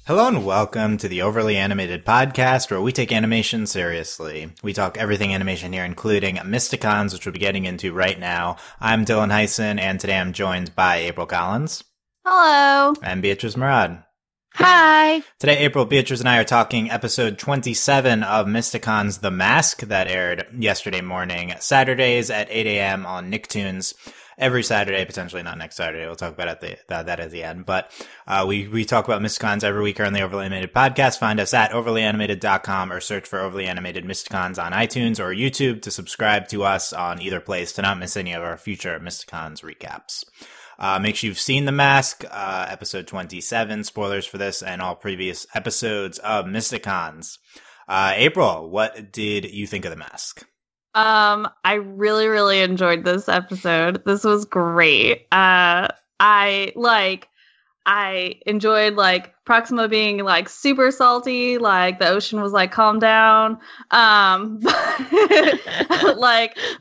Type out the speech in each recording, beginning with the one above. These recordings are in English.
Hello and welcome to the Overly Animated Podcast, where we take animation seriously. We talk everything animation here, including Mysticons, which we'll be getting into right now. I'm Dylan Hysen, and today I'm joined by April Collins. Hello. And Beatriz Mourad. Hi. Today, April, Beatriz, and I are talking episode 27 of Mysticons The Mask that aired yesterday morning, Saturdays at 8 a.m. on Nicktoons. Every Saturday, potentially not next Saturday. We'll talk about that at the end. But we talk about Mysticons every week here on the Overly Animated Podcast. Find us at overlyanimated.com or search for Overly Animated Mysticons on iTunes or YouTube to subscribe to us on either place to not miss any of our future Mysticons recaps. Make sure you've seen The Mask, episode 27, spoilers for this, and all previous episodes of Mysticons. April, what did you think of The Mask? I really enjoyed this episode. This was great. I enjoyed Proxima being super salty, the ocean was calm down. I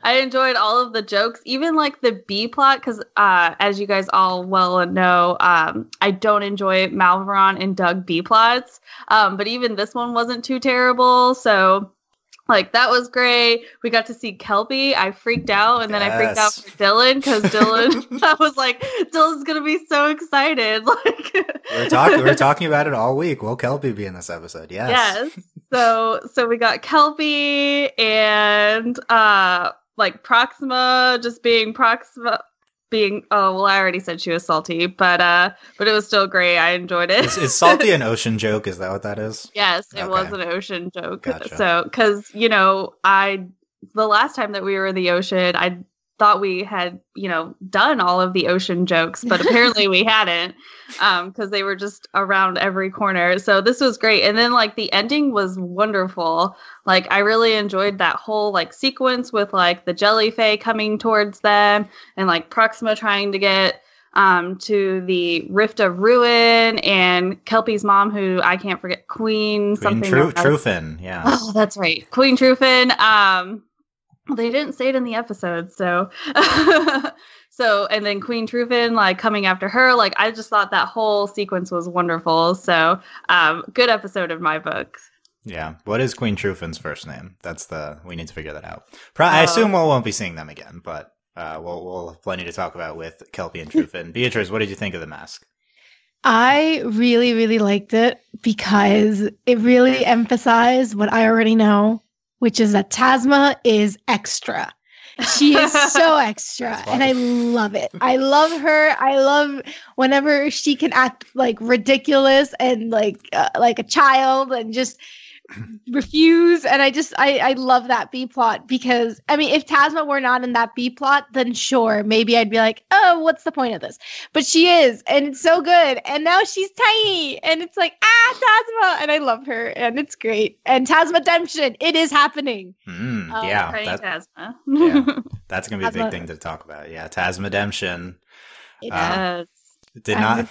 enjoyed all of the jokes, even the B plot, because as you guys all well know, I don't enjoy Malveron and Doug B plots. But even this one wasn't too terrible, so that was great. We got to see Kelpie. I freaked out, and then I freaked out for Dylan, because Dylan, I was Dylan's going to be so excited. We're talking about it all week. Will Kelpie be in this episode? Yes. Yes. So we got Kelpie, and Proxima just being Proxima. I already said she was salty, but it was still great. I enjoyed it. Is salty an ocean joke? Is that what that is? Yes, it was an ocean joke. Gotcha. So, because the last time that we were in the ocean, I thought we had done all of the ocean jokes, but apparently we hadn't, because they were just around every corner. So this was great, and then the ending was wonderful. I really enjoyed that whole sequence with the jelly fae coming towards them, and Proxima trying to get to the Rift of Ruin, and Kelpie's mom, who I can't forget, Queen Trufin. Yeah. Oh, that's right, Queen Trufin. They didn't say it in the episode, so and then Queen Trufin we after her. I just thought that whole sequence was wonderful. So good episode of my book. Yeah. What is Queen Trufin's first name? We need to figure that out. I assume we won't be seeing them again, but we'll have plenty to talk about with Kelpie and Trufin. Beatriz, what did you think of The Mask? I really liked it because it really emphasized what I already know, which is that Tasma is extra. She is so extra, and I love it. I love her. I love whenever she can act ridiculous and like a child and just refuse. And I love that B plot, because if Tasma were not in that B plot, then sure, maybe I'd be oh, what's the point of this? But she is, and it's so good. And now she's tiny, and it's Tasma, and I love her, and it's great. And Tasmademption, it is happening. Yeah, Tasma. Yeah, that's gonna be a big thing to talk about. Yeah, Tasmademption. Yes. Did not.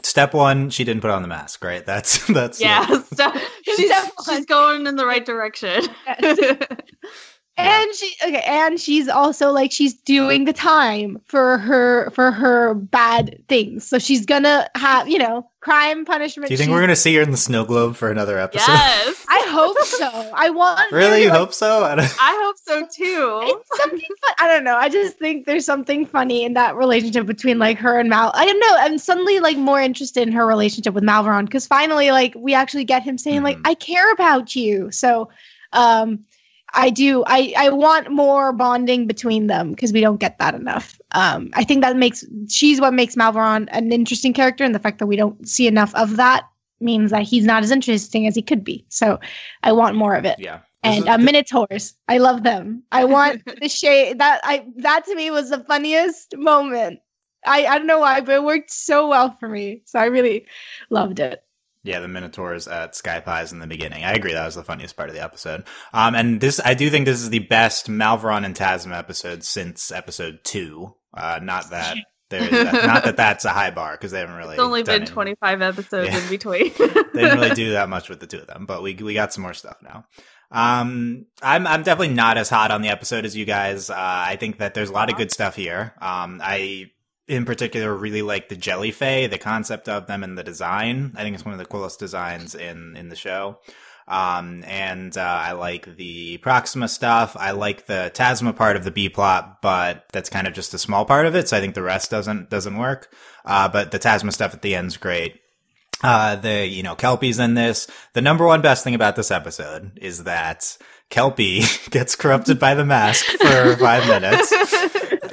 Step one, she didn't put on the mask, right? That's yeah. She's going in the right direction. And she's also she's doing the time for her bad things. So she's gonna have crime punishment. Do you think we're gonna see her in the snow globe for another episode? Yes, I hope so. I want. Really, you hope so? I hope so too. It's something fun. I don't know. I just think there's something funny in that relationship between her and Mal. I don't know. I'm suddenly more interested in her relationship with Malveron, because finally we actually get him saying I care about you. So I do. I want more bonding between them, because we don't get that enough. I think she's what makes Malveron an interesting character, and the fact that we don't see enough of that means that he's not as interesting as he could be. So I want more of it. Yeah. And Minotaurs, I love them. I want the shade that to me was the funniest moment. I don't know why, but it worked so well for me. So I really loved it. Yeah, the Minotaurs at Sky Pies in the beginning. I agree, that was the funniest part of the episode. And I do think this is the best Malveron and Tasma episode since episode 2. Not that that's a high bar, because they haven't really. It's only been 25 episodes in between. They didn't really do that much with the two of them, but we got some more stuff now. I'm definitely not as hot on the episode as you guys. I think that there's a lot of good stuff here. in particular really like the Jelly Fae, the concept of them and the design. I think it's one of the coolest designs in the show. And I like the Proxima stuff. I like the Tasma part of the B plot, but that's kind of just a small part of it. So I think the rest doesn't work. But the Tasma stuff at the end's great. Kelpie's in this. The number one best thing about this episode is that Kelpie gets corrupted by the mask for 5 minutes.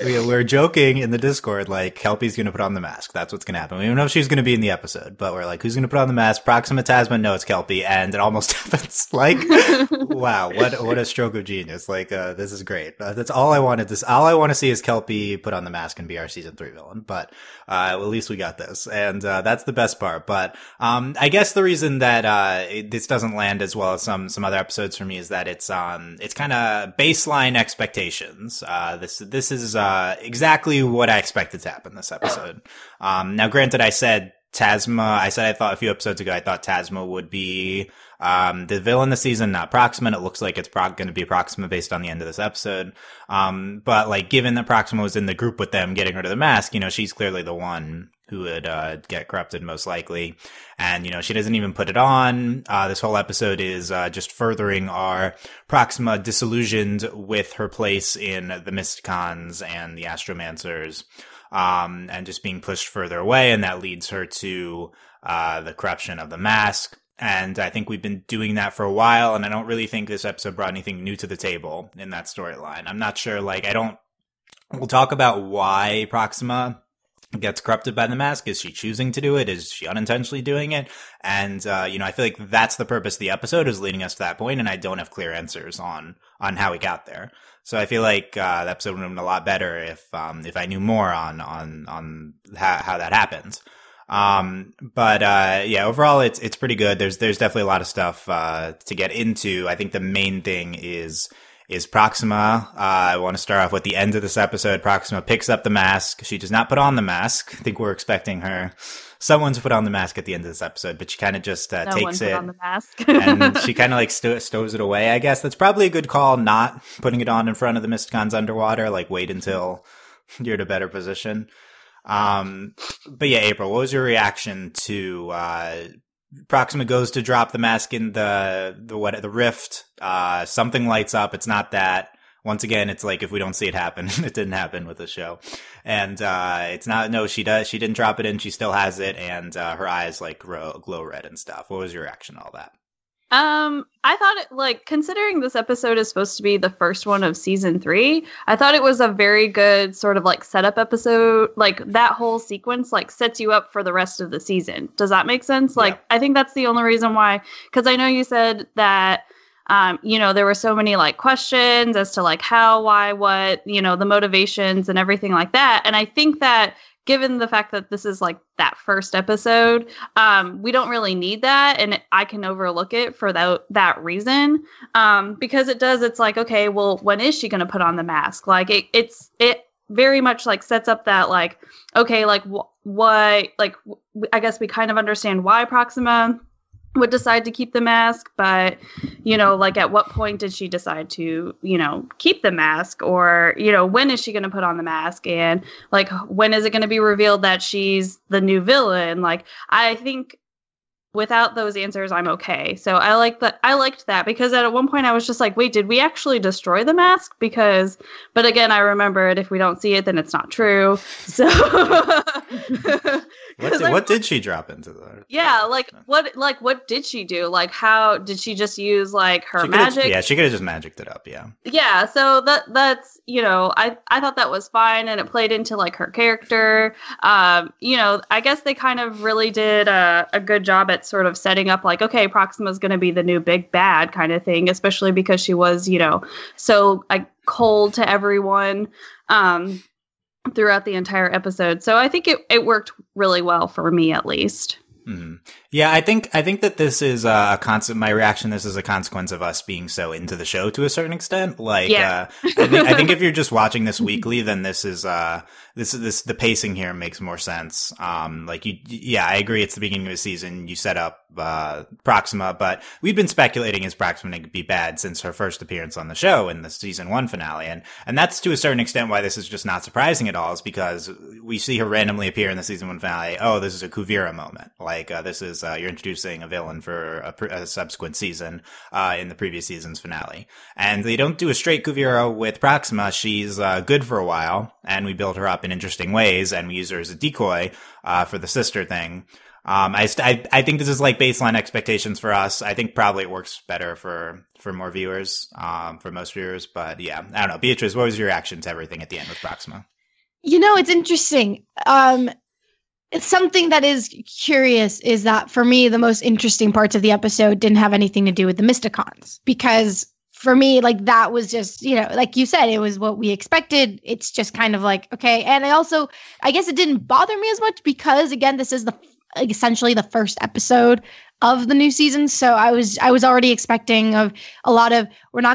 We're joking in the Discord, like, Kelpie's going to put on the mask. That's what's going to happen. We don't know if she's going to be in the episode, but we're like, who's going to put on the mask? Proxima, Tasman? No, it's Kelpie. And it almost happens. Like, wow, what a stroke of genius. Like, this is great. That's all I wanted to, all I want to see is Kelpie put on the mask and be our season 3 villain. But, at least we got this. And, that's the best part. But, I guess the reason that, this doesn't land as well as some other episodes for me is that it's kind of baseline expectations. This is, exactly what I expected to happen this episode. Now, granted, I said I thought a few episodes ago, I thought Tasma would be the villain this season, not Proxima. And it looks like it's going to be Proxima based on the end of this episode. But like, given that Proxima was in the group with them getting rid of the mask, she's clearly the one who would get corrupted most likely. And, she doesn't even put it on. This whole episode is just furthering our Proxima disillusioned with her place in the Mysticons and the Astromancers, and just being pushed further away. And that leads her to the corruption of the mask. And I think we've been doing that for a while. And I don't really think this episode brought anything new to the table in that storyline. I'm not sure, we'll talk about why Proxima gets corrupted by the mask. Is she choosing to do it? Is she unintentionally doing it? And, I feel like that's the purpose of the episode, is leading us to that point, and I don't have clear answers on how we got there. So I feel like, the episode would have been a lot better if I knew more on how that happens. Overall it's pretty good. There's definitely a lot of stuff, to get into. I think the main thing is Proxima. I want to start off with the end of this episode. Proxima picks up the mask. She does not put on the mask. I think we're expecting someone to put on the mask at the end of this episode, but she kind of just takes it on the mask. and she kind of like stows it away. I guess that's probably a good call, not putting it on in front of the Mysticons underwater. Like, wait until you're in a better position. But yeah, April, what was your reaction to Proxima goes to drop the mask in the rift. Something lights up. It's not that. Once again, it's like, if we don't see it happen, it didn't happen with the show. And it's not. No, she didn't drop it in. She still has it, and her eyes like glow red and stuff. What was your reaction to all that? I thought considering this episode is supposed to be the first one of season 3, I thought it was a very good sort of setup episode. Like, that whole sequence sets you up for the rest of the season. Does that make sense? Yeah. I think that's the only reason why, because I know you said that, there were so many questions as to how, why, what, the motivations and everything like that. And I think that, given the fact that this is that first episode, we don't really need that, and I can overlook it for that reason, because it's okay, well, when is she going to put on the mask? It very much sets up that okay, what I guess we kind of understand why Proxima would decide to keep the mask, but at what point did she decide to keep the mask, or when is she going to put on the mask, and when is it going to be revealed that she's the new villain? I think without those answers, I'm okay. So I liked that, because at one point I was just wait, did we actually destroy the mask? But again, I remembered, if we don't see it, then it's not true. So what did she drop into the? Yeah, what did she do? How did she just use her magic? Yeah, she could have just magicked it up. Yeah. Yeah, so that's I thought that was fine, and it played into her character. I guess they kind of really did a good job at sort of setting up okay, Proxima's going to be the new big bad kind of thing, especially because she was so cold to everyone throughout the entire episode. So I think it worked really well for me, at least. Yeah, I think that this is a constant. My reaction to this is a consequence of us being so into the show to a certain extent. Like, I think if you're just watching this weekly, then this is the pacing here makes more sense. I agree. It's the beginning of the season. You set up Proxima, but we've been speculating is Proxima going to be bad since her first appearance on the show in the season 1 finale, and that's to a certain extent why this is just not surprising at all. Is because we see her randomly appear in the season 1 finale. Oh, this is a Kuvira moment. Like, this is, you're introducing a villain for a subsequent season, in the previous season's finale. And they don't do a straight Kuvira with Proxima. She's, good for a while, and we build her up in interesting ways, and we use her as a decoy, for the sister thing. I think this is like baseline expectations for us. I think probably it works better for more viewers, for most viewers, but yeah, I don't know. Beatriz, what was your reaction to everything at the end with Proxima? It's interesting. It's something that is curious is that for me, the most interesting parts of the episode didn't have anything to do with the Mysticons, because for me, like, that was just, like you said, it was what we expected. It's just kind of like, okay. And I guess it didn't bother me as much because, again, this is essentially the first episode of the new season. So I was already expecting we're not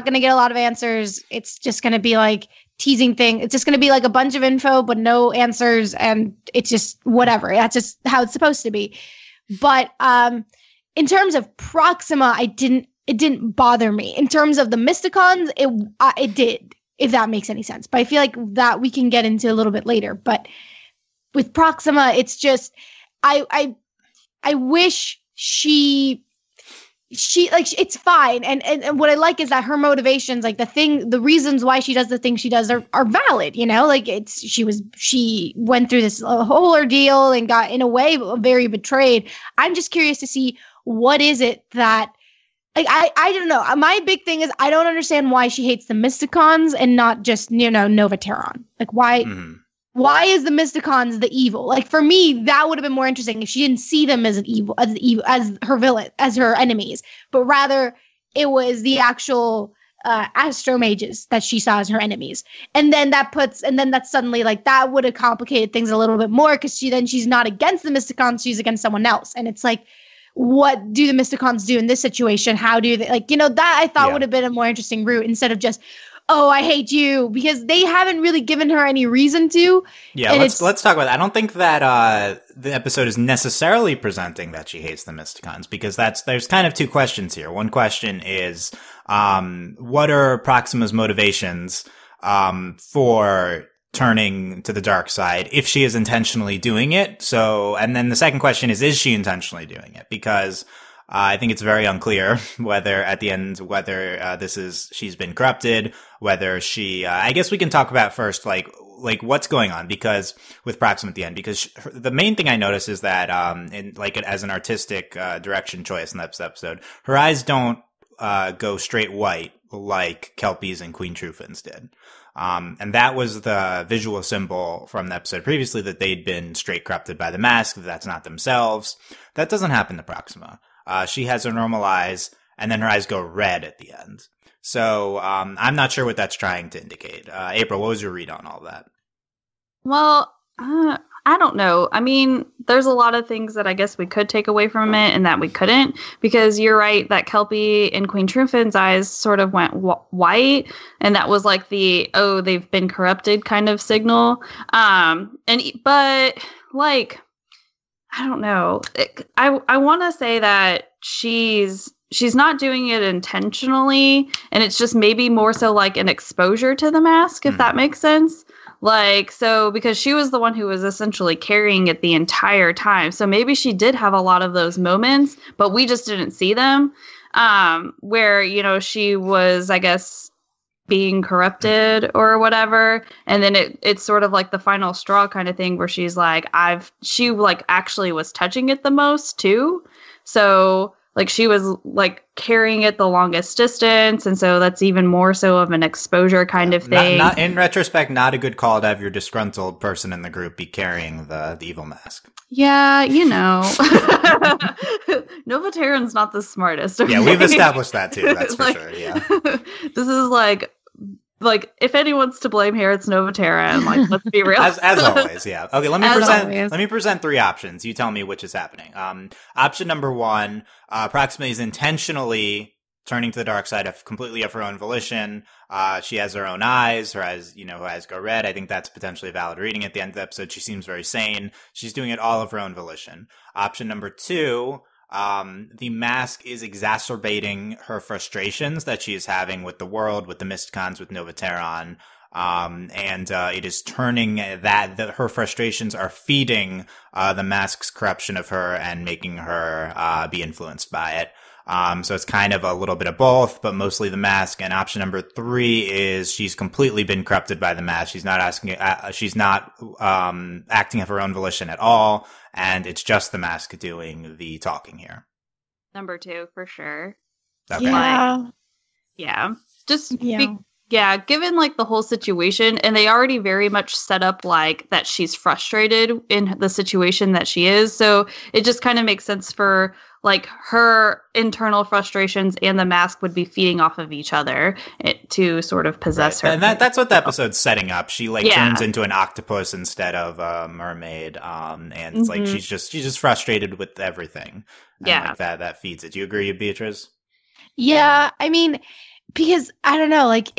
going to get a lot of answers. It's just going to be like teasing thing. It's just going to be like a bunch of info, but no answers. And it's just whatever. That's just how it's supposed to be. But in terms of Proxima, it didn't bother me. In terms of the Mysticons, it did, if that makes any sense. But I feel like that we can get into a little bit later. But with Proxima, it's just, I wish she like, it's fine. And what I like is that her motivations, like the reasons why she does the things she does are valid, like she went through this whole ordeal and got, in a way, very betrayed. I'm just curious to see what is it that, like, I don't know. My big thing is I don't understand why she hates the Mysticons and not just, Nova Terran. Like, why? Mm-hmm. Why is the Mysticons the evil? Like, for me, that would have been more interesting if she didn't see them as as her villain, as her enemies, but rather it was the actual astromages that she saw as her enemies. And then that's suddenly, like, that would have complicated things a little bit more, because she's not against the Mysticons, she's against someone else. And it's like, what do the Mysticons do in this situation? How do they, like, that I thought would have been a more interesting route, instead of just, oh, I hate you, because they haven't really given her any reason to. Yeah, let's talk about that. I don't think that the episode is necessarily presenting that she hates the Mysticons, because there's kind of two questions here. One question is, what are Proxima's motivations for turning to the dark side, if she is intentionally doing it? So, and then the second question is she intentionally doing it? Because I think it's very unclear whether at the end, she's been corrupted, whether she, I guess we can talk about first, like what's going on, because with Proxima at the end, because the main thing I notice is that, as an artistic, direction choice in this episode, her eyes don't, go straight white like Kelpie's and Queen Trufin's did. And that was the visual symbol from the episode previously, that they'd been straight corrupted by the mask, that's not themselves. That doesn't happen to Proxima. She has her normal eyes, and then her eyes go red at the end. So, I'm not sure what that's trying to indicate. April, what was your read on all that? Well, I don't know. I mean, there's a lot of things that I guess we could take away from it and that we couldn't, because you're right that Kelpie and Queen Trufin's eyes sort of went white, and that was like they've been corrupted kind of signal. But like, I don't know. I want to say that she's not doing it intentionally, and it's just maybe more so like an exposure to the mask, if that makes sense. Like, so because she was the one who was essentially carrying it the entire time. So maybe she did have a lot of those moments, but we just didn't see them, where, she was, I guess, being corrupted or whatever. And then it's sort of like the final straw kind of thing, where she's like, she actually was touching it the most too. So like, she was like carrying it the longest distance, and so that's even more so of an exposure kind of thing. Not in retrospect, not a good call to have your disgruntled person in the group be carrying the evil mask. Yeah, Nova Terran's not the smartest. Okay? Yeah, we've established that too. That's for sure. Yeah, this is like like, if anyone's to blame here, it's Novatera, and like, let's be real. As always, yeah. Okay, let me present three options. You tell me which is happening. Option number one, Proxima is intentionally turning to the dark side completely of her own volition. She has her own eyes. Her eyes, her eyes go red. I think that's potentially a valid reading at the end of the episode. She seems very sane. She's doing it all of her own volition. Option number two, the mask is exacerbating her frustrations that she is having with the world, with the Mysticons, with Novateron. And it is turning her frustrations are feeding the mask's corruption of her and making her be influenced by it. So it's kind of a little bit of both, but mostly the mask. And option number three is she's completely been corrupted by the mask. She's not acting of her own volition at all. And it's just the mask doing the talking here. Number two, for sure. Okay. Yeah. Given like the whole situation, and they already very much set up like that she's frustrated in the situation that she is. So it just kind of makes sense for like her internal frustrations and the mask would be feeding off of each other to sort of possess her. And that's what the episode's setting up. She turns into an octopus instead of a mermaid. And it's like she's just frustrated with everything. And like that feeds it. Do you agree, Beatriz? Yeah, I mean, because I don't know, like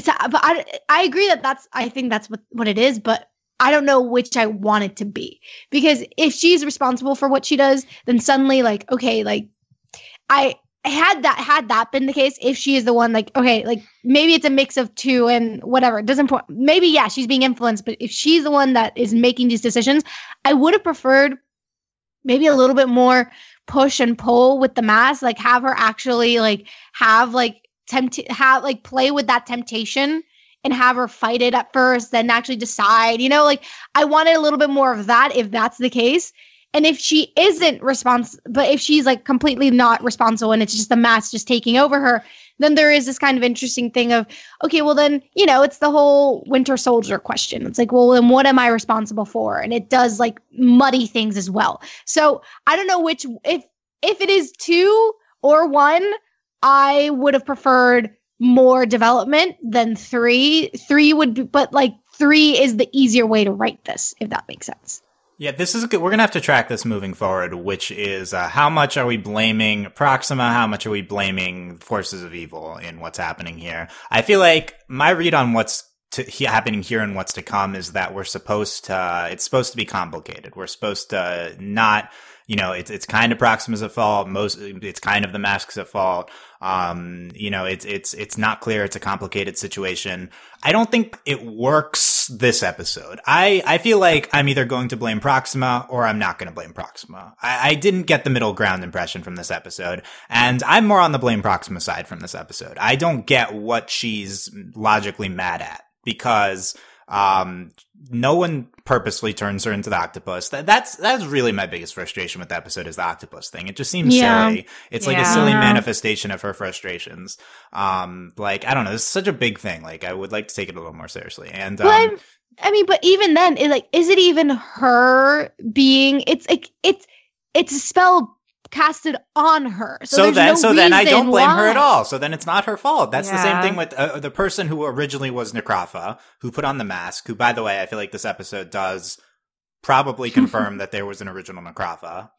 but I agree I think that's what it is, but I don't know which I want it to be. Because if she's responsible for what she does, then suddenly like, okay, like had that been the case, if she is the one, like, okay, like maybe it's a mix of two and whatever, it doesn't maybe, yeah, she's being influenced, but if she's the one that is making these decisions, I would have preferred maybe a little bit more push and pull with the mask, like have her actually like play with that temptation and have her fight it at first, then actually decide, like I wanted a little bit more of that if that's the case. And if she isn't but if she's like completely not responsible and it's just the mask just taking over her, then there is this kind of interesting thing of, okay, well then, it's the whole Winter Soldier question. It's like, well, then what am I responsible for? And it does like muddy things as well. So I don't know if it is 2 or 1, I would have preferred more development than 3. 3 would be, but like 3 is the easier way to write this, if that makes sense. Yeah, this is good. We're going to have to track this moving forward, which is how much are we blaming Proxima? How much are we blaming forces of evil in what's happening here? I feel like my read on what's happening here and what's to come is that it's supposed to be complicated. We're supposed to not, it's kind of Proxima's at fault. It's kind of the mask's at fault. It's not clear. It's a complicated situation. I don't think it works this episode. I feel like I'm either going to blame Proxima or I'm not going to blame Proxima. I didn't get the middle ground impression from this episode, and I'm more on the blame Proxima side from this episode. I don't get what she's logically mad at because no one purposely turns her into the octopus. That's really my biggest frustration with the episode is the octopus thing. It just seems silly. It's like a silly manifestation of her frustrations. Like, I don't know. This is such a big thing. Like, I would like to take it a little more seriously. And, but even then, is it even her being, it's a spell casted on her. So then I don't blame her at all. So then it's not her fault. That's the same thing with the person who originally was Necropha, who put on the mask, who, by the way, I feel like this episode does probably confirm that there was an original Necropha.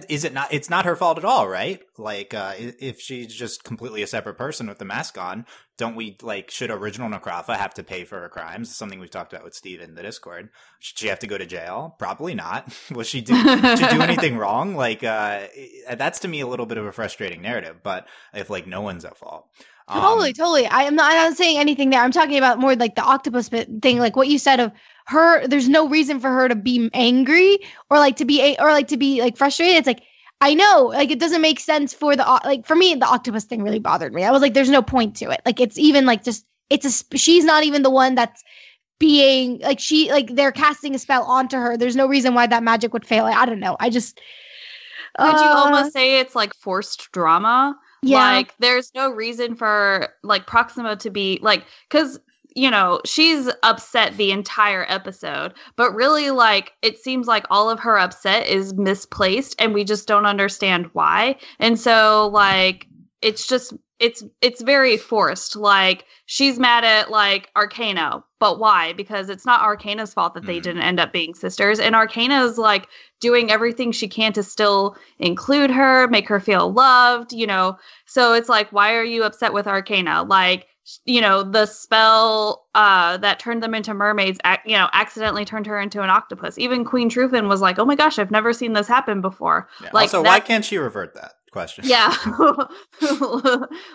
It's not her fault at all, right? Like, if she's just completely a separate person with the mask on, don't we, should original Necropha have to pay for her crimes? It's something we've talked about with Steve in the Discord. Should she have to go to jail? Probably not. Will she do anything wrong? That's to me a little bit of a frustrating narrative, but if, no one's at fault. Totally. I'm not saying anything there. I'm talking about more like the octopus thing, like what you said of her. There's no reason for her to be angry or to be frustrated. It's like, I know, it doesn't make sense for for me, the octopus thing really bothered me. I was like, there's no point to it. It's even she's not even the one that's being they're casting a spell onto her. There's no reason why that magic would fail. I don't know. I just, would you almost say it's forced drama? Yeah. There's no reason for Proxima to be because she's upset the entire episode, but really it seems like all of her upset is misplaced and we just don't understand why. And so it's just it's very forced. Like, she's mad at like Arcana, but why? Because it's not Arcana's fault that they didn't end up being sisters, and Arcana's like doing everything she can to still include her, make her feel loved, you know. So it's like, why are you upset with Arcana? Like, you know, the spell that turned them into mermaids, you know, accidentally turned her into an octopus. Even Queen Trufin was like, oh my gosh, I've never seen this happen before. Yeah. Like, also, why can't she revert that? Question. Yeah.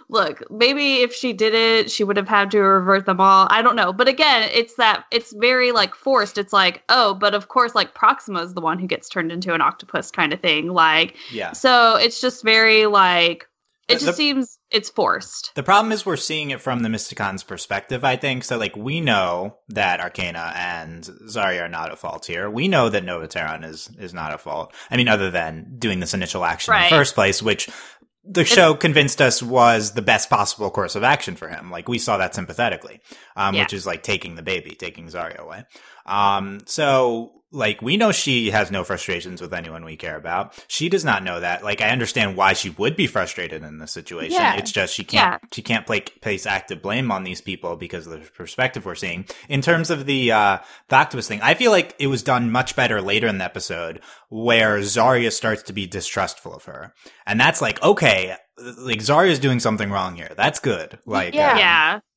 Look, maybe if she did it, she would have had to revert them all. I don't know. But again, it's very like forced. It's like, oh, but of course, like Proxima is the one who gets turned into an octopus kind of thing. Like, yeah. So it's just very like, it just seems it's forced. The problem is we're seeing it from the Mysticons' perspective, I think. So, like, we know that Arcana and Zarya are not at fault here. We know that Nova Terran is not at fault. I mean, other than doing this initial action in the first place, which the show convinced us was the best possible course of action for him. Like, we saw that sympathetically, which is like taking the baby, taking Zarya away. So, like, we know she has no frustrations with anyone we care about. She does not know that. Like, I understand why she would be frustrated in this situation. Yeah. It's just she can't place active blame on these people because of the perspective we're seeing. In terms of the octopus thing, I feel like it was done much better later in the episode where Zarya starts to be distrustful of her. And that's like, okay, like, Zarya's doing something wrong here. That's good. Like,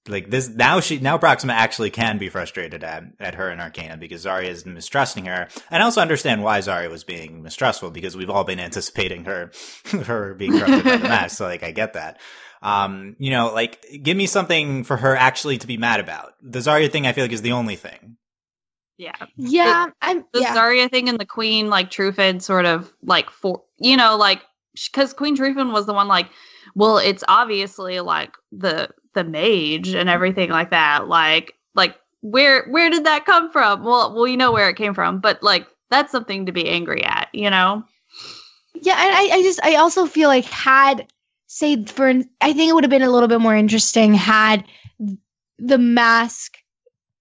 like this now Proxima actually can be frustrated at her and Arcana because Zarya is mistrusting her. And I also understand why Zarya was being mistrustful because we've all been anticipating her being corrupted by the mask. So, like, I get that. You know, like, give me something for her actually to be mad about. The Zarya thing I feel like is the only thing. Yeah. Yeah. The Zarya thing and the Queen, like, Trufin sort of like, for, you know, like, because Queen Trufin was the one like, well, it's obviously like the mage and everything like that. Like where did that come from? Well, you know where it came from, but like, that's something to be angry at, you know? Yeah. And I also feel like I think it would have been a little bit more interesting had the mask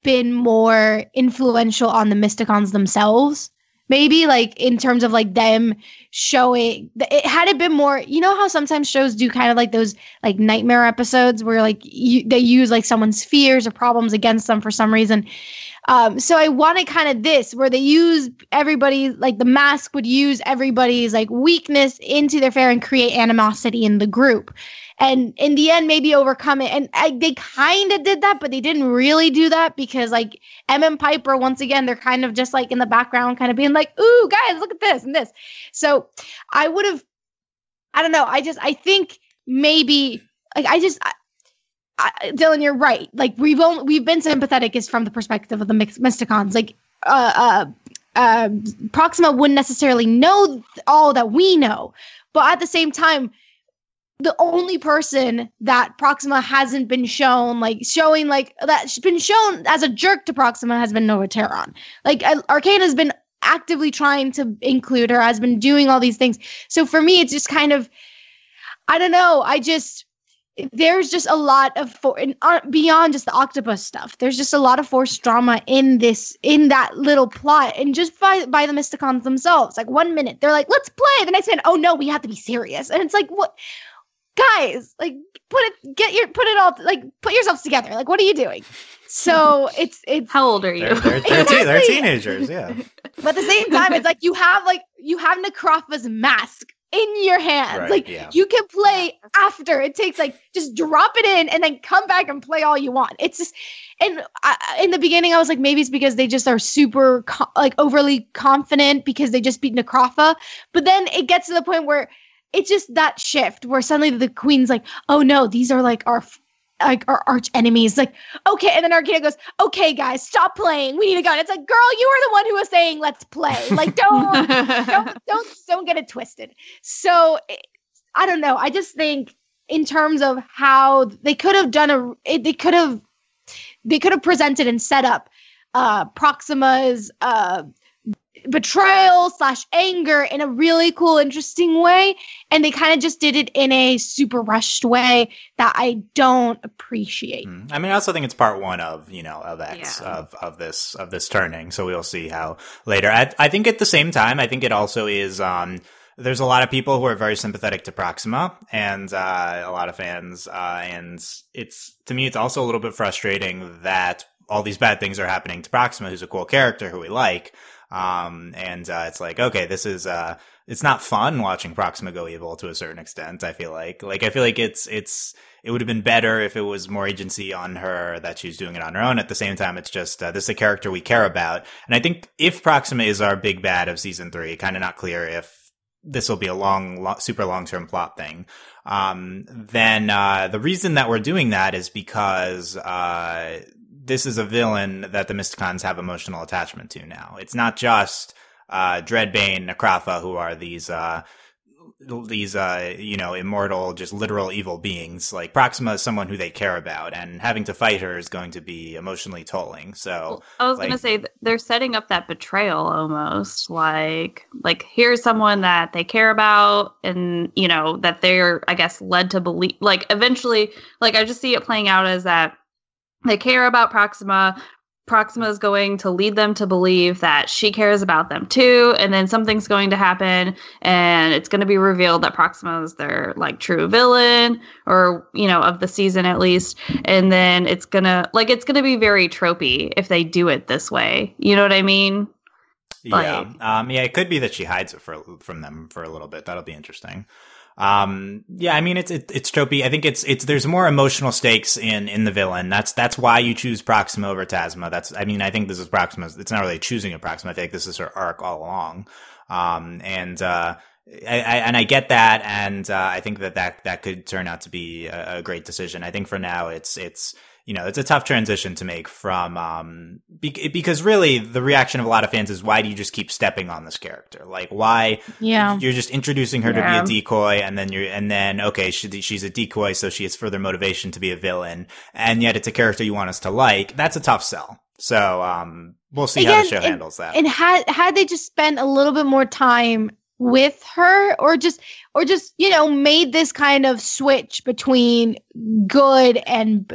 been more influential on the Mysticons themselves. Maybe, like, in terms of, like, them showing... Had it been more... You know how sometimes shows do kind of, like, those, like, nightmare episodes where, like, they use, like, someone's fears or problems against them for some reason. So I wanted kind of this, where they use everybody... Like, the mask would use everybody's, like, weakness into their fair and create animosity in the group. And in the end, maybe overcome it. And they kind of did that, but they didn't really do that because, like, and Piper, once again, they're kind of just, like, in the background kind of being like, ooh, guys, look at this and this. So I would have, I don't know. I think maybe, like, Dylan, you're right. Like, we've been sympathetic is from the perspective of the Mysticons. Like, Proxima wouldn't necessarily know all that we know. But at the same time, the only person that Proxima hasn't been showing that's been shown as a jerk to Proxima has been Nova Terran. Like, Arcana has been actively trying to include her, has been doing all these things. So for me, it's just kind of, I don't know. There's just a lot of beyond just the octopus stuff. There's just a lot of forced drama in that little plot, and just by the Mysticons themselves. Like, 1 minute they're like, let's play. The next minute, oh no, we have to be serious. And it's like, what? Guys, like, put yourselves together. Like, what are you doing? So it's how old are you? They're teenagers, yeah. But at the same time, it's like you have Necropha's mask in your hands. Right, like, you can play after. It takes, like, just drop it in and then come back and play all you want. It's just, and in the beginning, I was like, maybe it's because they just are super overly confident because they just beat Necropha. But then it gets to the point where it's just that shift where suddenly the Queen's like, oh no, these are like our arch enemies. Like, okay. And then Arcana goes, okay, guys, stop playing. We need to go. And it's like, girl, you were the one who was saying, let's play. Like, don't get it twisted. So I don't know. I just think in terms of how they could have done they could have presented and set up Proxima's, betrayal / anger in a really cool, interesting way, and they kind of just did it in a super rushed way that I don't appreciate. I mean, I also think it's part one of X of this turning, so we'll see how later. I think at the same time, I think it also is there's a lot of people who are very sympathetic to Proxima, and a lot of fans, and to me, it's also a little bit frustrating that all these bad things are happening to Proxima, who's a cool character who we like. It's like, okay, this is, it's not fun watching Proxima go evil to a certain extent. I feel like it would have been better if it was more agency on her, that she's doing it on her own. At the same time, it's just, this is a character we care about. And I think if Proxima is our big bad of season 3, kind of not clear if this will be a super long-term plot thing. Then the reason that we're doing that is because, this is a villain that the Mysticons have emotional attachment to now. It's not just Dreadbane, Necrafa, who are these immortal, just literal evil beings. Like, Proxima is someone who they care about, and having to fight her is going to be emotionally tolling. So I was going to say, they're setting up that betrayal almost. Like here's someone that they care about, and, that they're, I guess, led to believe, like, eventually, like, I just see it playing out as that they care about Proxima. Proxima is going to lead them to believe that she cares about them too, and then something's going to happen, and it's going to be revealed that Proxima is their, like, true villain, or, of the season at least, and then it's gonna be very tropey if they do it this way. You know what I mean? Yeah. It could be that she hides it from them for a little bit. That'll be interesting. I mean, it's tropey. I think there's more emotional stakes in the villain. That's why you choose Proxima over Tasma. I think this is Proxima's, it's not really choosing a Proxima. I think this is her arc all along. I get that. And, I think that could turn out to be a great decision. I think for now it's a tough transition to make from, because really the reaction of a lot of fans is, why do you just keep stepping on this character? Like, why? Yeah. You're just introducing her to be a decoy, and then okay, she's a decoy, so she has further motivation to be a villain, and yet it's a character you want us to like. That's a tough sell. So, we'll see how the show handles that. And had they just spent a little bit more time with her, or just made this kind of switch between good and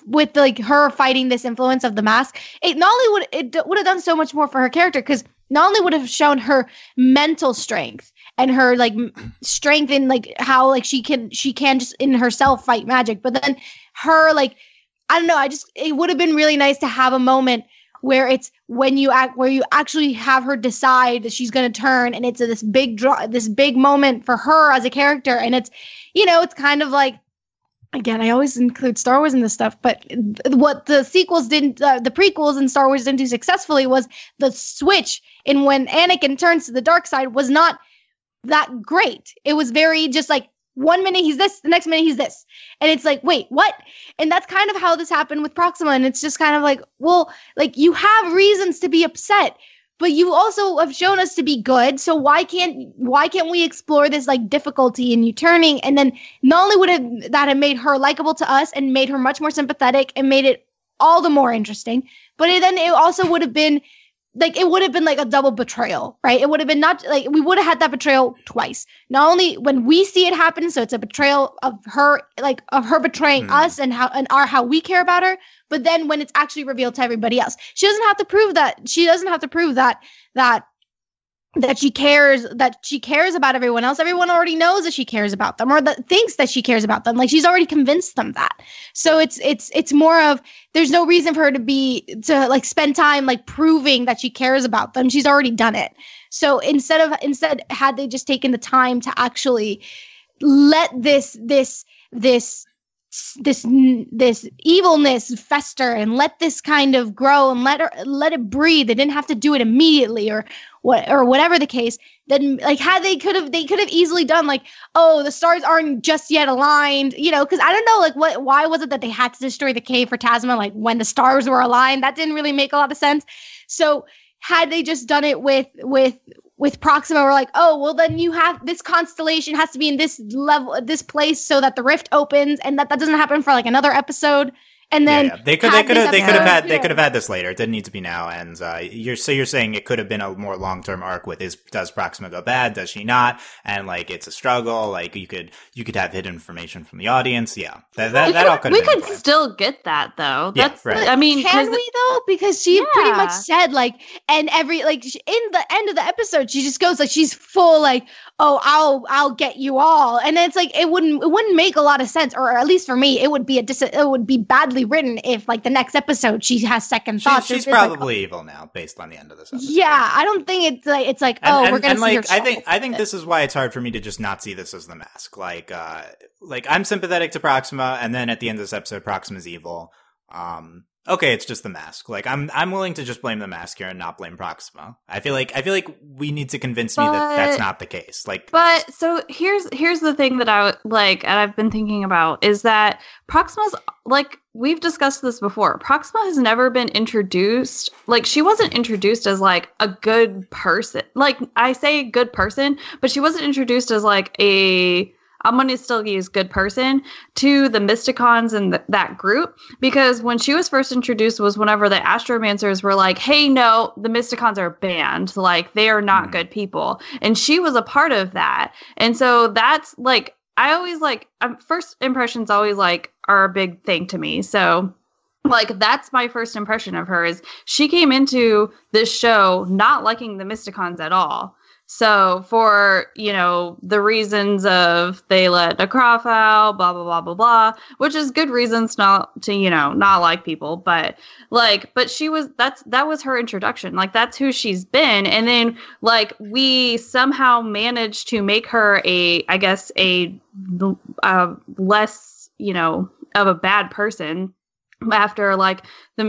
with, like, her fighting this influence of the mask, it not only would have done so much more for her character, because not only would have shown her mental strength and her, like, strength in, like, how, like, she can just in herself fight magic, but then her, like, I don't know, it would have been really nice to have a moment where it's where you actually have her decide that she's going to turn, and it's this big moment for her as a character. And it's, it's kind of like, again, I always include Star Wars in this stuff, but what the sequels didn't, the prequels in Star Wars didn't do successfully was the switch in when Anakin turns to the dark side was not that great. It was very just like, 1 minute he's this, the next minute he's this. And it's like, wait, what? And that's kind of how this happened with Proxima. And it's just kind of like, well, like, you have reasons to be upset, but you also have shown us to be good. So why can't we explore this, like, difficulty in you turning? And then not only would that have made her likable to us and made her much more sympathetic and made it all the more interesting, but it also would have been, like, it would have been like a double betrayal, right? It would have been not like, we would have had that betrayal twice. Not only when we see it happen, so it's a betrayal of her, like, of her betraying us and how we care about her, but then when it's actually revealed to everybody else, she doesn't have to prove that. She doesn't have to prove that she cares about everyone else. Everyone already knows that she cares about them, or that thinks that she cares about them. Like, she's already convinced them that. So it's more of, there's no reason for her to like spend time, like, proving that she cares about them. She's already done it. So instead had they just taken the time to actually let this evilness fester and let this kind of grow and let it breathe. They didn't have to do it immediately or whatever the case. Then, like, they could have easily done, like, oh, the stars aren't just yet aligned, because I don't know, like, why was it that they had to destroy the cave for Tasma, like, when the stars were aligned? That didn't really make a lot of sense. So had they just done it with Proxima, we're like, oh, well, then you have this constellation has to be in this level, this place, so that the rift opens, and that doesn't happen for, like, another episode. And then they could have had this later. It didn't need to be now. And you're saying it could have been a more long-term arc with does Proxima go bad? Does she not? And like it's a struggle. Like you could have hidden information from the audience. Yeah, that all could. We could still get that though. That's right. I mean, can we though? Because she pretty much said like, and every like in the end of the episode, she just goes like she's full like, oh, I'll get you all, and it's like it wouldn't make a lot of sense, or at least for me, it would be badly written if like the next episode she has second thoughts. She's probably evil now based on the end of this episode. Yeah, I don't think it's like we're gonna see her. I think this is why it's hard for me to just not see this as the mask. Like I'm sympathetic to Proxima, and then at the end of this episode, Proxima's evil. Okay, it's just the mask. Like I'm willing to just blame the mask here and not blame Proxima. I feel like we need to convince me that that's not the case. Like, but so here's the thing that I like, and I've been thinking about is that Proxima's like we've discussed this before. Proxima has never been introduced. Like she wasn't introduced as like a good person. Like I say good person, but she wasn't introduced as like I'm going to still use good person to the Mysticons and that group, because when she was first introduced was whenever the Astromancers were like, hey, no, the Mysticons are banned. Like they are not good people. And she was a part of that. And so that's like, I always like first impressions always like are a big thing to me. So like that's my first impression of her is she came into this show not liking the Mysticons at all. So for, the reasons of they let a Croft out, blah, blah, blah, blah, blah, which is good reasons not to, not like people. But that was her introduction. Like, that's who she's been. And then like we somehow managed to make her a less, of a bad person. After like they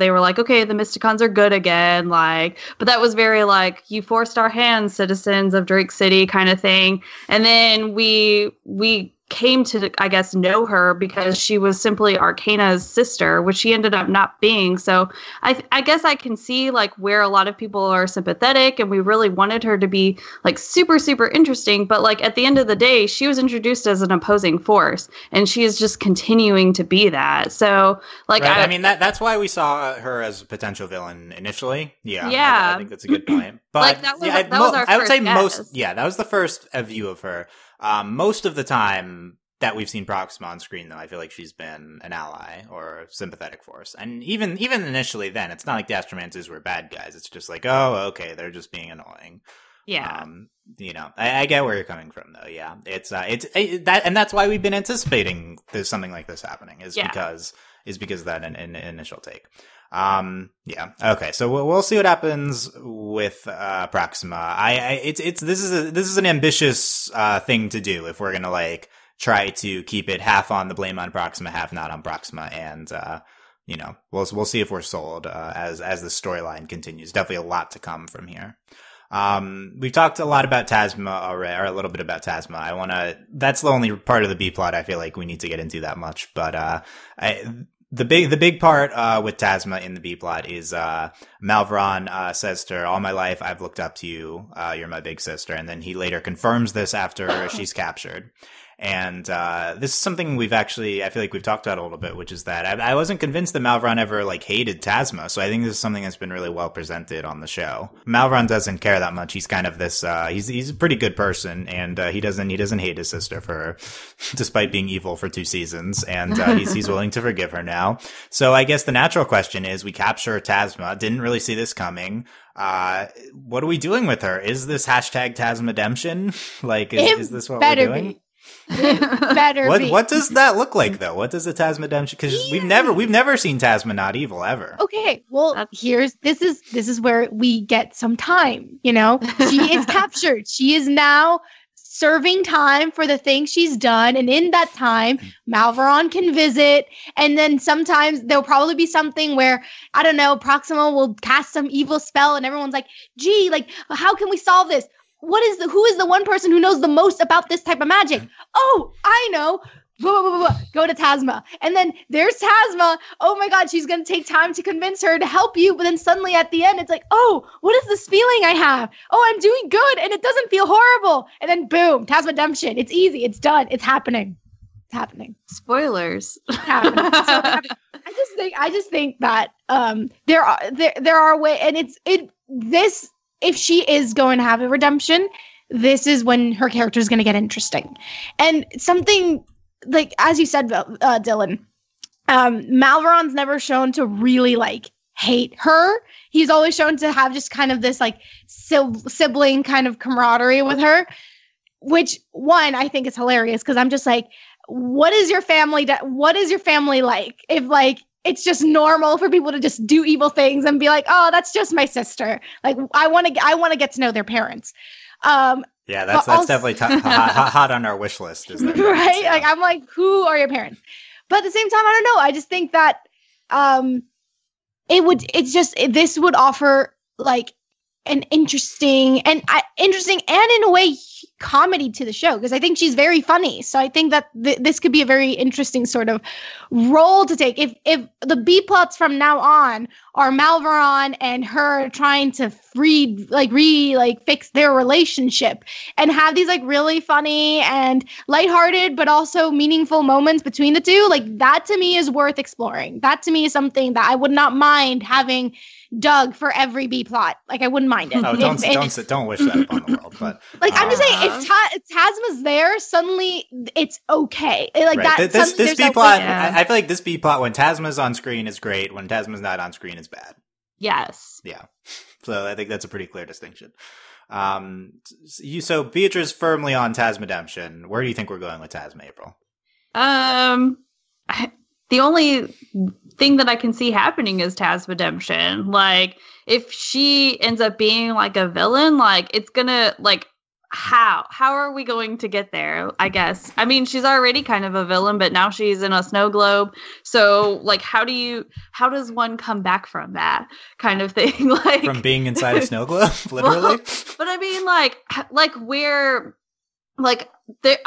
were like, okay, the Mysticons are good again, like, but that was very like you forced our hands, citizens of Drake City kind of thing. And then we came to, I guess, know her because she was simply Arcana's sister, which she ended up not being. So I guess I can see like where a lot of people are sympathetic and we really wanted her to be like super, super interesting. But like at the end of the day, she was introduced as an opposing force and she is just continuing to be that. So like, right. I mean, that's why we saw her as a potential villain initially. Yeah. I think that's a good point. But like that was our I would say guess. that was the first view of her. Most of the time that we've seen Proxima on screen, though, I feel like she's been an ally or a sympathetic force. And even initially then, it's not like the Astromancers were bad guys. It's just like, oh, okay, they're just being annoying. Yeah. I get where you're coming from, though. Yeah. It's that's why we've been anticipating there's something like this happening because of that initial take. Yeah. Okay. So we'll see what happens with Proxima. This is an ambitious thing to do if we're gonna like try to keep it half on the blame on Proxima, half not on Proxima, and we'll see if we're sold as the storyline continues. Definitely a lot to come from here. We've talked a lot about Tasma already, or a little bit about Tasma. That's the only part of the B plot I feel like we need to get into that much, but the big part with Tasma in the B plot is Malveron says to her, all my life I've looked up to you, you're my big sister, and then he later confirms this after she's captured. And this is something I feel like we've talked about a little bit, which is that I wasn't convinced that Malveron ever like hated Tasma, so I think this is something that's been really well presented on the show. Malveron doesn't care that much. He's kind of this he's a pretty good person, and he doesn't hate his sister despite being evil for 2 seasons, and he's willing to forgive her now. So I guess the natural question is, we capture Tasma, didn't really see this coming. What are we doing with her? Is this hashtag Tasmademption? Like, is this what we're doing? Be. Better be. What does that look like though? What does the Tasmademption? Because we've never seen Tasma not evil ever. Okay, well, this is where we get some time. She is captured. She is now serving time for the things she's done, and in that time, Malveron can visit, and then sometimes there'll probably be something where, I don't know, Proxima will cast some evil spell, and everyone's like, "Gee, like, how can we solve this? Who is the one person who knows the most about this type of magic? Oh, I know. Blah, blah, blah, blah. Go to Tasma." And then there's Tasma. Oh my God, she's going to take time to convince her to help you. But then suddenly at the end, it's like, oh, what is this feeling I have? Oh, I'm doing good. And it doesn't feel horrible. And then boom, Tasmademption. It's easy. It's done. It's happening. happening. Spoilers. It's happening. So I just think that there are ways, and this, if she is going to have a redemption, this is when her character is going to get interesting. And something like, as you said, Dylan, Malveron's never shown to really like hate her. He's always shown to have just kind of this like sibling kind of camaraderie with her, which one I think is hilarious, because I'm just like, what is your family like? If like it's just normal for people to just do evil things and be like, oh, that's just my sister. Like I want to get to know their parents. Yeah, that's also, definitely hot on our wish list, is that right? Yeah. Like I'm like, who are your parents? But at the same time, I don't know. I just think that this would offer like an interesting and in a way comedy to the show, because I think she's very funny. So I think that this could be a very interesting sort of role to take. If the B plots from now on are Malveron and her trying to fix their relationship and have these like really funny and lighthearted but also meaningful moments between the two, like that to me is worth exploring. That to me is something that I would not mind having Doug for every B plot. Like I wouldn't mind it. Oh, don't wish that upon the world. But like I'm just saying, if Tasma's there, suddenly it's okay. Like right. This B plot, I feel like this B plot when Tasma's on screen is great. When Tasma's not on screen is bad. Yes. Yeah. So I think that's a pretty clear distinction. So Beatriz firmly on Tasmademption. Where do you think we're going with Tasma, April? The only thing that I can see happening is Tasmademption. Like, if she ends up being like a villain, like it's gonna like how are we going to get there? I guess. I mean, she's already kind of a villain, but now she's in a snow globe. So like, how does one come back from that kind of thing? Like from being inside a snow globe, literally. Well, but I mean, like where. Like,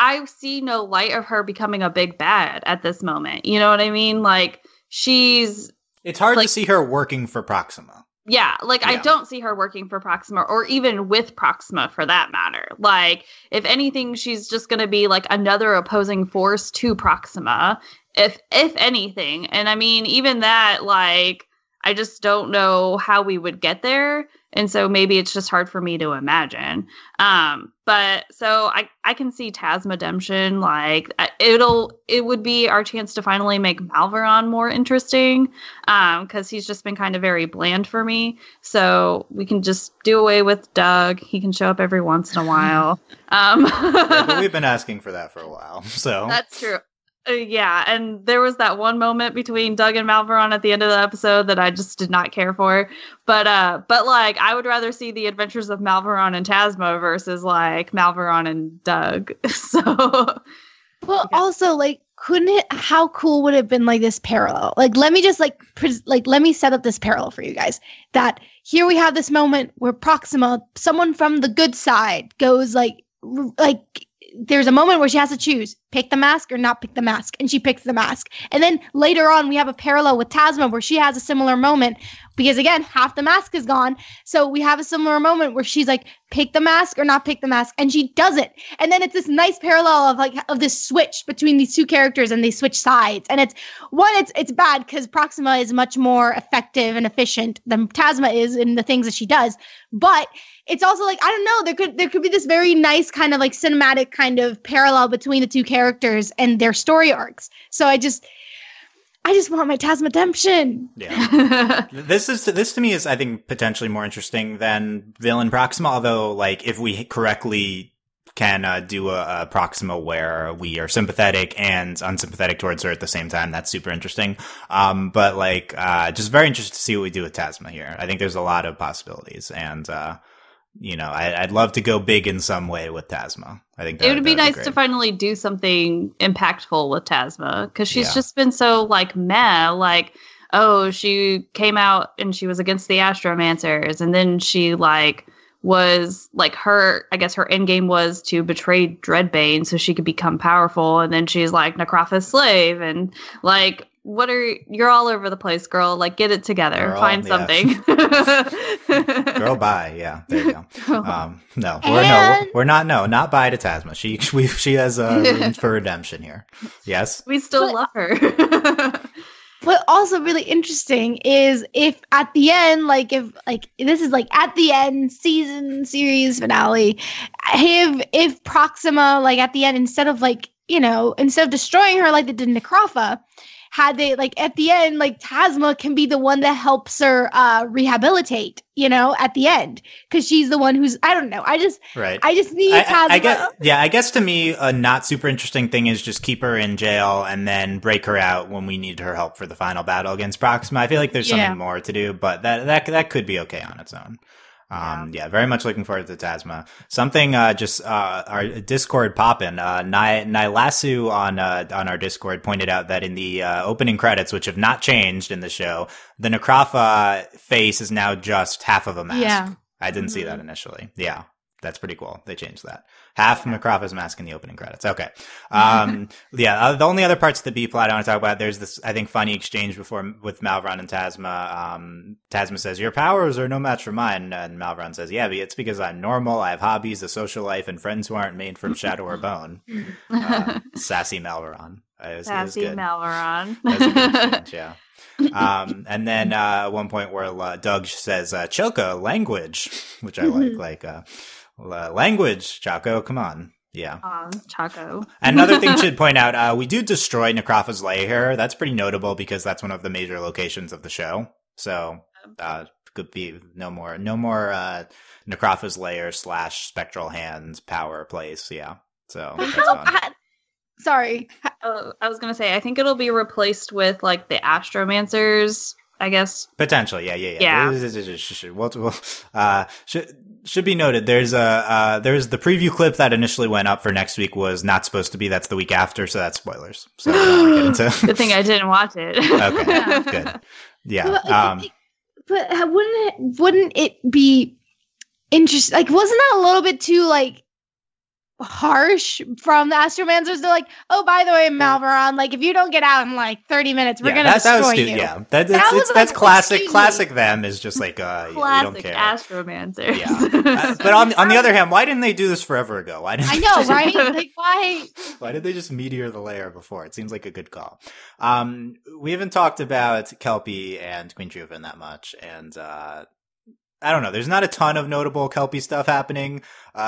I see no light of her becoming a big bad at this moment. You know what I mean? Like, it's hard to see her working for Proxima. Yeah, I don't see her working for Proxima, or even with Proxima for that matter. Like, if anything, she's just going to be like another opposing force to Proxima, if anything. And I mean, even that, like, I just don't know how we would get there. And so maybe it's just hard for me to imagine. But so I can see Tasmademption, like it would be our chance to finally make Malveron more interesting. Cause he's just been kind of very bland for me. So we can just do away with Doug. He can show up every once in a while. Yeah, but we've been asking for that for a while. So that's true. Yeah, and there was that one moment between Doug and Malveron at the end of the episode that I just did not care for. But like, I would rather see the adventures of Malveron and Tasma versus like Malveron and Doug. So, well, also like, how cool would it have been like this parallel? Like, let me just let me set up this parallel for you guys. That here we have this moment where Proxima, someone from the good side, goes like. There's a moment where she has to choose, pick the mask or not pick the mask. And she picks the mask. And then later on, we have a parallel with Tasma where she has a similar moment because, again, half the mask is gone. So we have a similar moment where she's like, pick the mask or not pick the mask. And she doesn't. And then it's this nice parallel of this switch between these two characters and they switch sides. And it's bad because Proxima is much more effective and efficient than Tasma is in the things that she does. But it's also like, I don't know, there could be this very nice kind of like cinematic kind of parallel between the two characters and their story arcs. So I just want my Tasmademption. Yeah. This to me is, I think, potentially more interesting than villain Proxima, although like if we correctly can do a Proxima where we are sympathetic and unsympathetic towards her at the same time, that's super interesting. But like just very interested to see what we do with Tasma here. I think there's a lot of possibilities, and I'd love to go big in some way with Tasma. I think it would be nice to finally do something impactful with Tasma, because she's just been so like meh. Like, oh, she came out and she was against the Astromancers, and then she like was like I guess her end game was to betray Dreadbane so she could become powerful, and then she's like Necrophis slave, and like you're all over the place, girl. Like, get it together. Girl, Find something. Girl, bye. Yeah, there you go. No, we're not bye to Tasma. She has room for redemption here. Yes, we still love her. What also really interesting is if at the end, like if like this is like at the end series finale, if Proxima like at the end instead of destroying her like they did Necrofa, had they like at the end like Tasma can be the one that helps her rehabilitate, at the end because she's the one who's I don't know. I just need Tasma. I guess to me a not super interesting thing is just keep her in jail and then break her out when we need her help for the final battle against Proxima. I feel like there's something more to do, but that could be okay on its own. Very much looking forward to Tasma. Something, our Discord poppin', Nylasu on our Discord pointed out that in the, opening credits, which have not changed in the show, the Necrofa face is now just half of a mask. Yeah. I didn't see that initially. Yeah. That's pretty cool. They changed that. Half Necrofa's mask in the opening credits. Okay. The only other parts of the B plot I want to talk about, there's this, I think, funny exchange with Malvron and Tasma. Tasma says, your powers are no match for mine. And Malvron says, yeah, but it's because I'm normal. I have hobbies, a social life, and friends who aren't made from shadow or bone. Sassy Malvron. Sassy Malvron. That was a good exchange, yeah. And then, at one point where Doug says, Choco, language, which I like, language, Chaco, come on. Yeah. Chaco. Another thing should point out, we do destroy Necrofa's lair here. That's pretty notable because that's one of the major locations of the show. So, could be no more Necrofa's lair / spectral hand power place. Yeah. So, that's fun. Sorry. I was going to say, I think it'll be replaced with like the Astromancers, I guess. Potentially. Yeah. Should be noted. There's the preview clip that initially went up for next week was not supposed to be. That's the week after. So that's spoilers. So we don't want to get into. Good thing I didn't watch it. Okay. Good. Yeah. But wouldn't it be interesting? Like, wasn't that a little bit too like harsh from the Astromancers? They're like, oh, by the way, Malveron, like if you don't get out in like 30 minutes, we're gonna destroy you. Yeah, that's classic them is just like classic we don't care. Astromancers. Yeah, but on the other hand, why didn't they do this forever ago? Why didn't I know, right? Like why did they just meteor the layer before? It seems like a good call. We haven't talked about Kelpie and Queen Juven that much, and I don't know. There's not a ton of notable Kelpie stuff happening.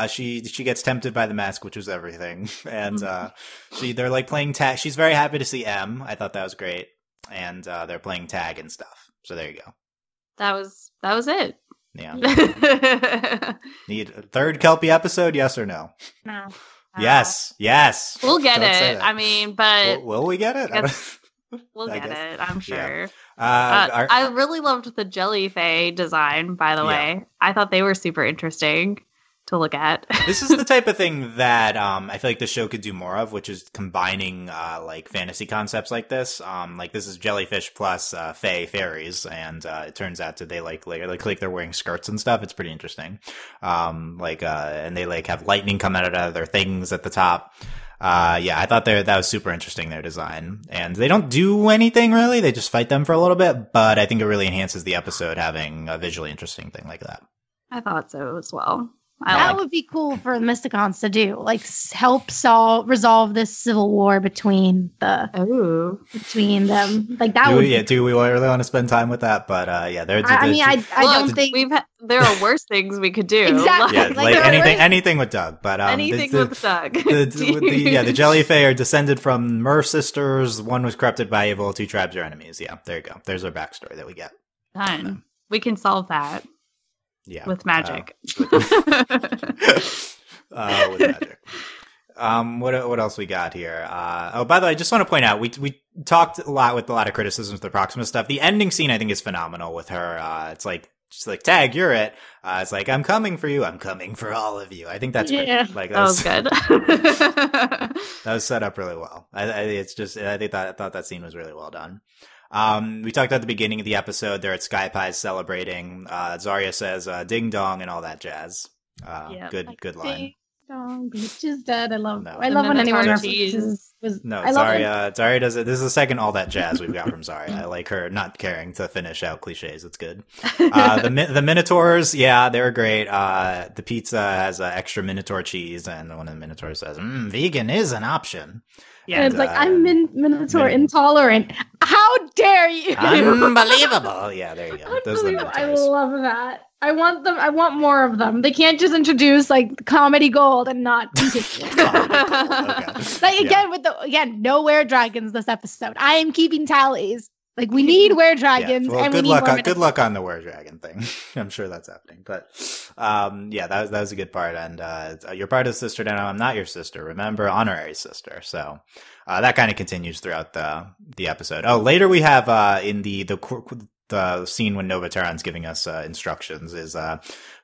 She gets tempted by the mask, which was everything. And, they're like playing tag. She's very happy to see M. I thought that was great. And, they're playing tag and stuff. So there you go. That was it. Yeah. Need a third Kelpie episode? Yes or no? No. Yes. We'll get it. I mean, but. Will we get it? We'll get it, I'm sure. Yeah. I really loved the Jellyfay design, by the way. I thought they were super interesting to look at. This is the type of thing that I feel like the show could do more of, which is combining like fantasy concepts like this. Like this is jellyfish plus fairies, and it turns out that they like they're wearing skirts and stuff. It's pretty interesting. And they like have lightning come out of their things at the top. I thought that was super interesting, their design. And they don't do anything really, they just fight them for a little bit, but I think it really enhances the episode having a visually interesting thing like that. I thought so as well. That would be cool for Mysticons to do, like help resolve this civil war between them. Like that would. Do we really want to spend time with that? But I don't think there are worse things we could do. Exactly. Yeah, like anything with Doug. But anything with Doug. The Jellyfay are descended from Mer sisters. One was corrupted by evil. 2 tribes are enemies. Yeah, there you go. There's our backstory that we get. Done. We can solve that. Yeah, with magic. With magic. What else we got here? By the way, I just want to point out we talked a lot with a lot of criticisms of the Proxima stuff. The ending scene I think is phenomenal with her. It's like she's like, Tag, you're it. It's like, I'm coming for you. I'm coming for all of you. I think that's great. Like that was good. That was set up really well. I thought that scene was really well done. We talked at the beginning of the episode. They're at Sky Pies celebrating. Zarya says, ding dong and all that jazz. Good line. Dong Beach is dead. I love No. when anyone Minotaur references. No, I love it. Zarya does it. This is the second all that jazz we've got from Zarya. I like her not caring to finish out cliches. It's good. The Minotaurs, yeah, they were great. The pizza has extra Minotaur cheese, and one of the Minotaurs says, vegan is an option. Yeah, it's like, I'm Minotaur intolerant. How dare you? Unbelievable. Yeah, there you go. Those are the I Minotaurs. love that. I want them. I want more of them. They can't just introduce like comedy gold and not continue. Like again, no were dragons this episode. I am keeping tallies. Like we need were dragons. Yeah. Well, and good we need luck. more Good luck on the were dragon thing. I'm sure that's happening. But yeah, that was a good part. And your part is sister. Now I'm not your sister. Remember, honorary sister. So that kind of continues throughout the episode. Oh, later we have in the scene when Nova Terran's giving us instructions is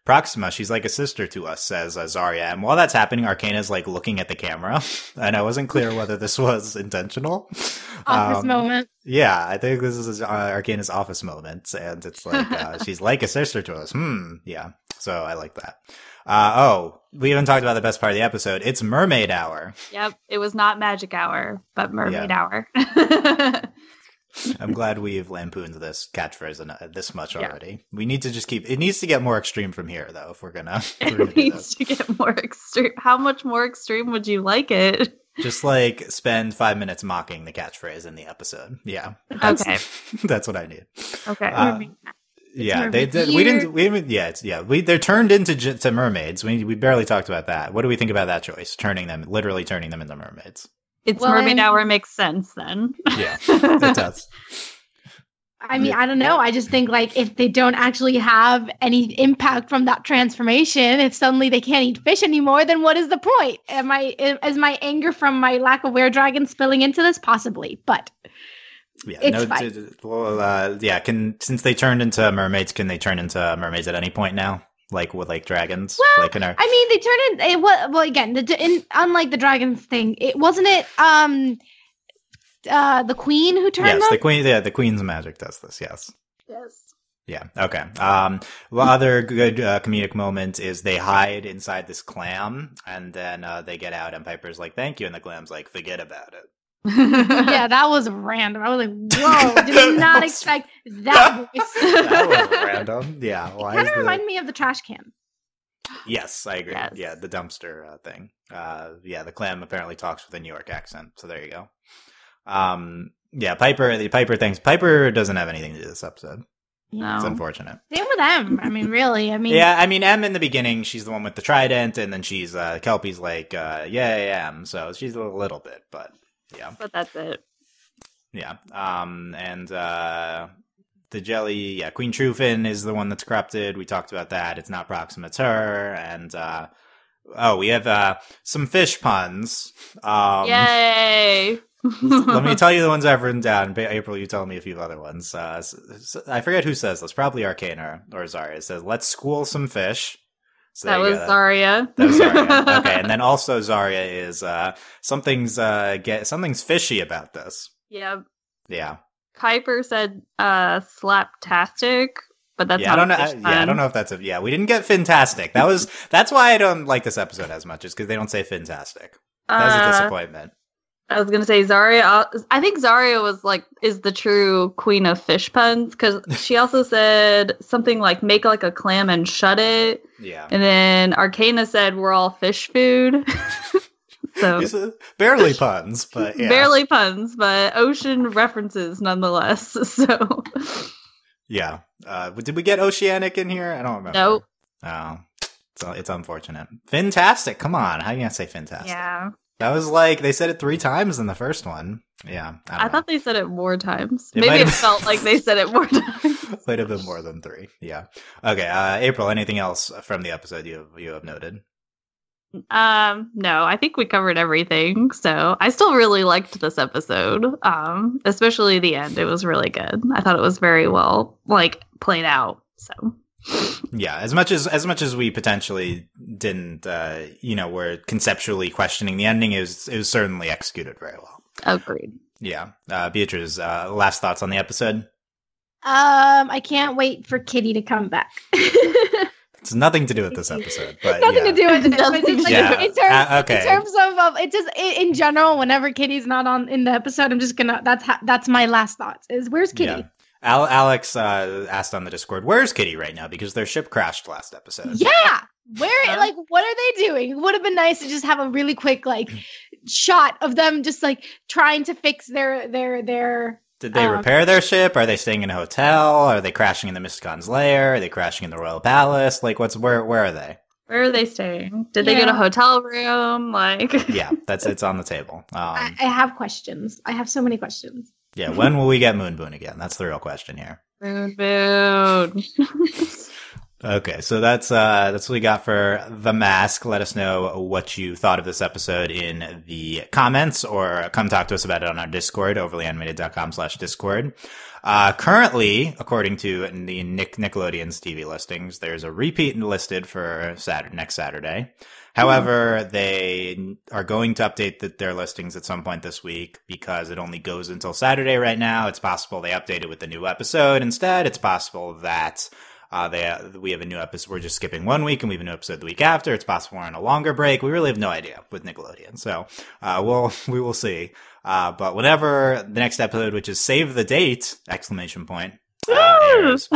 Proxima. She's like a sister to us, says Zarya. And while that's happening, Arcane's like looking at the camera, and I wasn't clear whether this was intentional. Office moment. Yeah, I think this is Arcane's office moment, and it's like she's like a sister to us. Yeah. So I like that. Oh, we haven't talked about the best part of the episode. It's Mermaid Hour. Yep, it was not Magic Hour, but Mermaid Hour. I'm glad we've lampooned this catchphrase this much already. We need to just it needs to get more extreme from here, though, if we're gonna it needs to get more extreme. How much more extreme would you like it? Just like spend 5 minutes mocking the catchphrase in the episode. Yeah. Okay. That's what I need. Okay. Yeah, they did. We didn't. Yeah, they're turned into mermaids. We barely talked about that. What do we think about that choice? Literally turning them into mermaids. Mermaid Hour makes sense then. Yeah, it does. I mean, I don't know. I just think like if they don't actually have any impact from that transformation, if suddenly they can't eat fish anymore, then what is the point? Is my anger from my lack of were dragon spilling into this? Possibly, but yeah, it's fine. Well, since they turned into mermaids, can they turn into mermaids at any point now? Like with like dragons? Well, like they turned in. Well, again, unlike the dragons thing, it wasn't it. The queen who turned them? Yes, the queen. Yeah, the queen's magic does this. Yes. Yes. Yeah. Okay. Well, other good comedic moment is they hide inside this clam, and then they get out, and Piper's like, "Thank you," and the clam's like, "Forget about it." Yeah, that was random. I was like, "Whoa!" Did not expect that voice. That was random. Yeah. It kind of reminded me of the trash can. Yes, I agree. Yes. Yeah, the dumpster thing. Yeah, the clam apparently talks with a New York accent. So there you go. Yeah, Piper doesn't have anything to do this episode. No. It's unfortunate. Same with M. I mean, really. Yeah, I mean, M in the beginning, she's the one with the trident, and then she's, Kelpie's like, yeah, M. So she's a little bit, but yeah. But that's it. Yeah. And, the jelly, Queen Trufin is the one that's corrupted. We talked about that. It's not Proxima, it's her. And, we have, some fish puns. Yay! Let me tell you the ones I've written down. April, you tell me a few other ones. I forget who says this. Probably Arcane or Zarya. It says, "Let's school some fish." So that was Zarya. That was Zarya. Okay, and then also Zarya is something's fishy about this. Yeah. Yeah. Piper said slaptastic, but that's not I don't know. I don't know if that's we didn't get fantastic. That's why I don't like this episode as much, is because they don't say fantastic. That was a disappointment. I was gonna say Zarya. I think Zarya is the true queen of fish puns, because she also said something like "make like a clam and shut it." Yeah. And then Arcana said "we're all fish food." So barely puns, but yeah. Barely puns, but ocean references nonetheless. So yeah. Did we get oceanic in here? I don't remember. Nope. Oh, it's unfortunate. Fantastic. Come on. How are you gonna say fantastic? Yeah. That was like, they said it 3 times in the first one. Yeah. I thought they said it more times. It Maybe it felt like they said it more times. Might have been more than 3. Yeah. Okay. April, anything else from the episode you have noted? No, I think we covered everything. So I still really liked this episode. Especially the end. It was really good. I thought it was very well, played out. So. Yeah, as much as we potentially didn't, were conceptually questioning the ending, it was certainly executed very well. Agreed. Yeah. Beatriz, last thoughts on the episode? I can't wait for Kitty to come back. It's nothing to do with this episode, but Nothing to do with it. Nothing to do Yeah. In terms, Okay. in terms of it just in general, whenever Kitty's not on in the episode, I'm just gonna that's my last thoughts is where's Kitty? Yeah. Alex asked on the Discord, where's Kitty right now? Because their ship crashed last episode. Yeah. Where like what are they doing? It would have been nice to just have a really quick like shot of them just like trying to fix their Did they repair their ship? Are they staying in a hotel? Are they crashing in the Mysticons' lair? Are they crashing in the Royal Palace? Like, where are they? Where are they staying? Did they get a hotel room? Like, Yeah, it's on the table. I have questions. I have so many questions. Yeah, when will we get Moon Boon again? That's the real question here. Moon Boon. Okay, so that's what we got for The Mask. Let us know what you thought of this episode in the comments, or come talk to us about it on our Discord, overlyanimated.com/Discord. Currently, according to the Nickelodeon's TV listings, there's a repeat listed for next Saturday. However, they are going to update their listings at some point this week because it only goes until Saturday right now. It's possible they update it with the new episode instead. It's possible that we have a new episode. We're just skipping 1 week and we have a new episode the week after. It's possible we're on a longer break. We really have no idea with Nickelodeon. So, we will see. But whenever the next episode, which is Save the Date, ! Airs.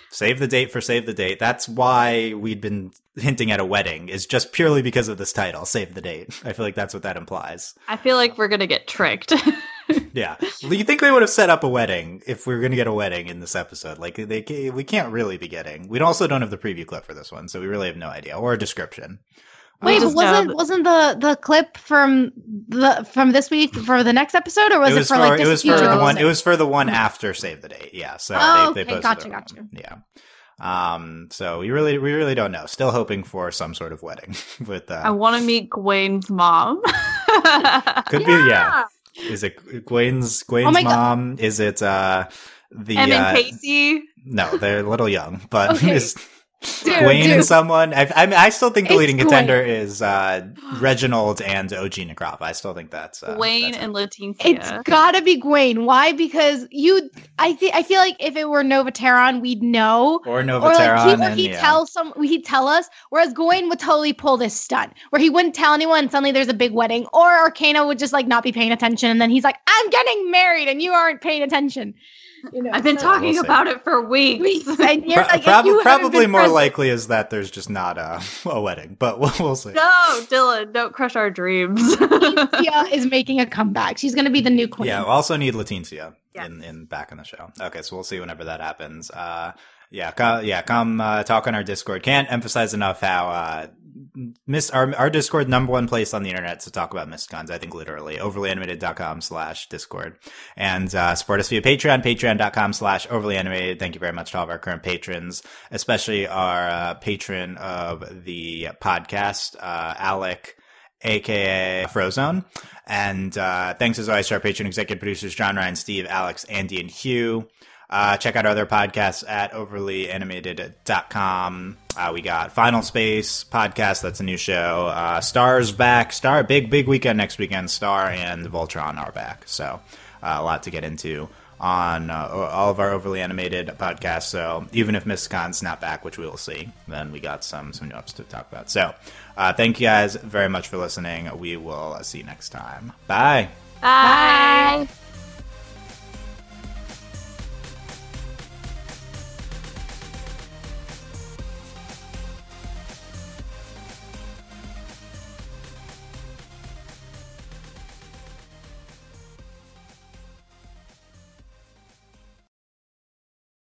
Save the date for Save the Date. That's why we'd been hinting at a wedding, is just purely because of this title, Save the Date. I feel like that's what that implies. I feel like we're gonna get tricked. Yeah. You think they would have set up a wedding if we were going to get a wedding in this episode? Like, we can't really be getting. We also don't have the preview clip for this one, so we really have no idea, or a description. Wait, wasn't the clip from this week for the next episode, or was it for like this future episode? It was for the one after Save the Date. Yeah. So they posted gotcha. Yeah. So we really don't know. Still hoping for some sort of wedding with. I want to meet Gwen's mom. Could be, yeah. Is it Gwen's mom? God. Is it the Em and Casey? No, they're a little young, but okay. Is Gwen and someone? I still think the leading contender is Reginald and OG Necrop. I still think that's Gwen and Leticia. It's gotta be Gwen. Why? Because I feel like if it were Novaterran, we'd know. Or Novaterran, like he'd tell us. Whereas Gwen would totally pull this stunt where he wouldn't tell anyone. And suddenly there's a big wedding, or Arcana would just like not be paying attention, and then he's like, "I'm getting married, and you aren't paying attention." You know, I've been talking about it for weeks. And you're probably more likely is that there's just not a wedding, but we'll see. No, Dylan, don't crush our dreams. Leticia is making a comeback. She's going to be the new queen. Yeah, we also need Leticia in back in the show. Okay, so we'll see whenever that happens. Come talk on our Discord. Can't emphasize enough how our Discord, number one place on the internet to talk about Mysticons, I think literally, overlyanimated.com/Discord. And support us via Patreon, patreon.com/overlyanimated. Thank you very much to all of our current patrons, especially our patron of the podcast, Alec, aka Frozone. And thanks as always to our patron executive producers, John, Ryan, Steve, Alex, Andy, and Hugh. Check out our other podcasts at overlyanimated.com. We got Final Space podcast. That's a new show. Star's back. Big weekend next weekend. Star and Voltron are back. So, a lot to get into on all of our Overly Animated podcasts. So, even if Mysticon's not back, which we will see, then we got some new ups to talk about. So, thank you guys very much for listening. We will see you next time. Bye. Bye.